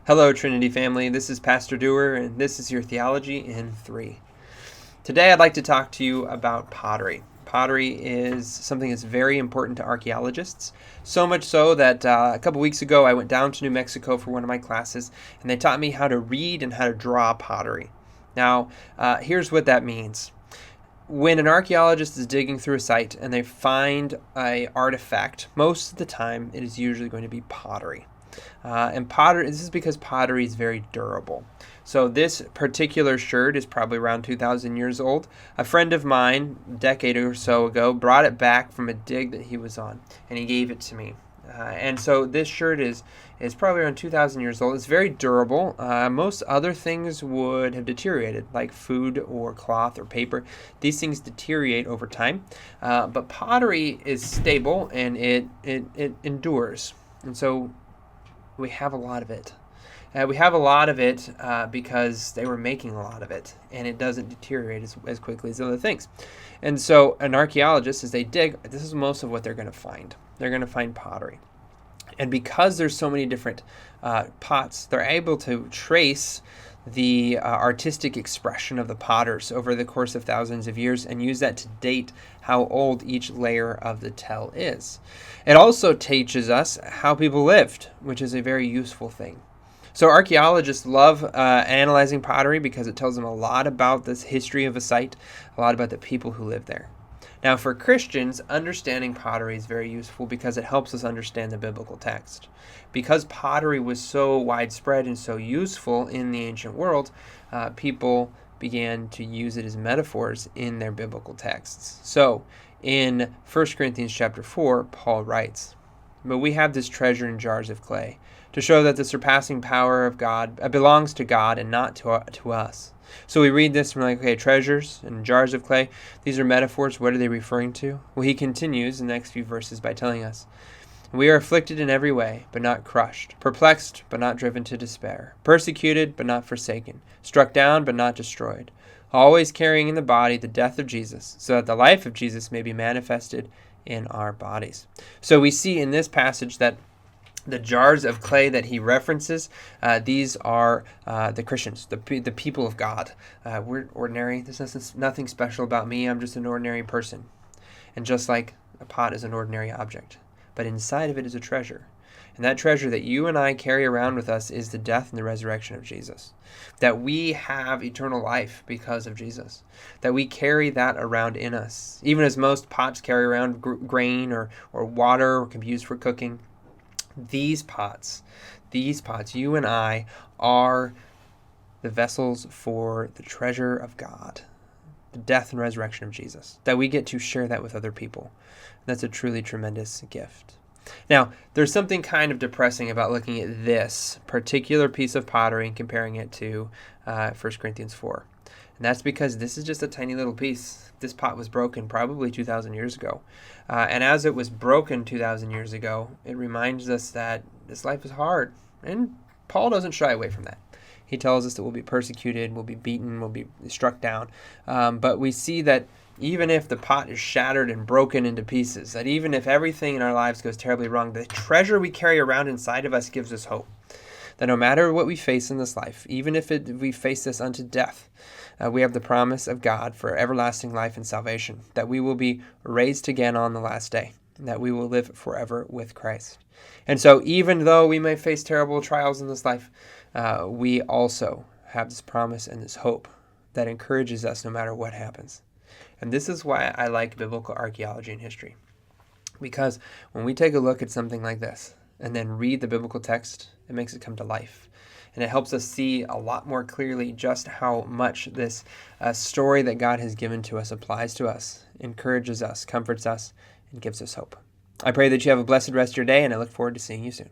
Hello, Trinity family. This is Pastor Doer, and this is your Theology in 3. Today, I'd like to talk to you about pottery. Pottery is something that's very important to archaeologists, so much so that a couple weeks ago, I went down to New Mexico for one of my classes, and they taught me how to read and how to draw pottery. Now, here's what that means. When an archaeologist is digging through a site and they find an artifact, most of the time, it is usually going to be pottery. And pottery, this is because pottery is very durable. So this particular shirt is probably around 2,000 years old. A friend of mine, a decade or so ago, brought it back from a dig that he was on, and he gave it to me. And so this shirt is probably around 2,000 years old. It's very durable. Most other things would have deteriorated, like food or cloth or paper. These things deteriorate over time. But pottery is stable, and it endures. And so we have a lot of it. We have a lot of it because they were making a lot of it, and it doesn't deteriorate as quickly as other things. And so an archaeologist, as they dig, this is most of what they're going to find. They're going to find pottery. And because there's so many different pots, they're able to trace the artistic expression of the potters over the course of thousands of years and use that to date how old each layer of the tell is. It also teaches us how people lived, which is a very useful thing. So archaeologists love analyzing pottery because it tells them a lot about this history of a site, a lot about the people who lived there. Now, for Christians, understanding pottery is very useful because it helps us understand the biblical text. Because pottery was so widespread and so useful in the ancient world, people began to use it as metaphors in their biblical texts. So, in 1 Corinthians chapter 4, Paul writes, "But we have this treasure in jars of clay, to show that the surpassing power of God belongs to God and not to us." So we read this and we're like, okay, treasures and jars of clay, these are metaphors. What are they referring to? Well, he continues in the next few verses by telling us, "We are afflicted in every way, but not crushed, perplexed, but not driven to despair, persecuted, but not forsaken, struck down, but not destroyed, always carrying in the body the death of Jesus, so that the life of Jesus may be manifested in our bodies." So we see in this passage that the jars of clay that he references, these are the Christians, the people of God. We're ordinary. There's nothing special about me. I'm just an ordinary person. And just like a pot is an ordinary object. But inside of it is a treasure. And that treasure that you and I carry around with us is the death and the resurrection of Jesus. That we have eternal life because of Jesus. That we carry that around in us. Even as most pots carry around grain or water or can be used for cooking. These pots, you and I, are the vessels for the treasure of God, the death and resurrection of Jesus, that we get to share that with other people. That's a truly tremendous gift. Now, there's something kind of depressing about looking at this particular piece of pottery and comparing it to 1 Corinthians 4. And that's because this is just a tiny little piece. This pot was broken probably 2,000 years ago. And as it was broken 2,000 years ago, it reminds us that this life is hard. And Paul doesn't shy away from that. He tells us that we'll be persecuted, we'll be beaten, we'll be struck down. But we see that even if the pot is shattered and broken into pieces, that even if everything in our lives goes terribly wrong, the treasure we carry around inside of us gives us hope. That no matter what we face in this life, even if we face this unto death, we have the promise of God for everlasting life and salvation, that we will be raised again on the last day, and that we will live forever with Christ. And so even though we may face terrible trials in this life, we also have this promise and this hope that encourages us no matter what happens. And this is why I like biblical archaeology and history. Because when we take a look at something like this, and then read the biblical text, it makes it come to life. And it helps us see a lot more clearly just how much this story that God has given to us applies to us, encourages us, comforts us, and gives us hope. I pray that you have a blessed rest of your day, and I look forward to seeing you soon.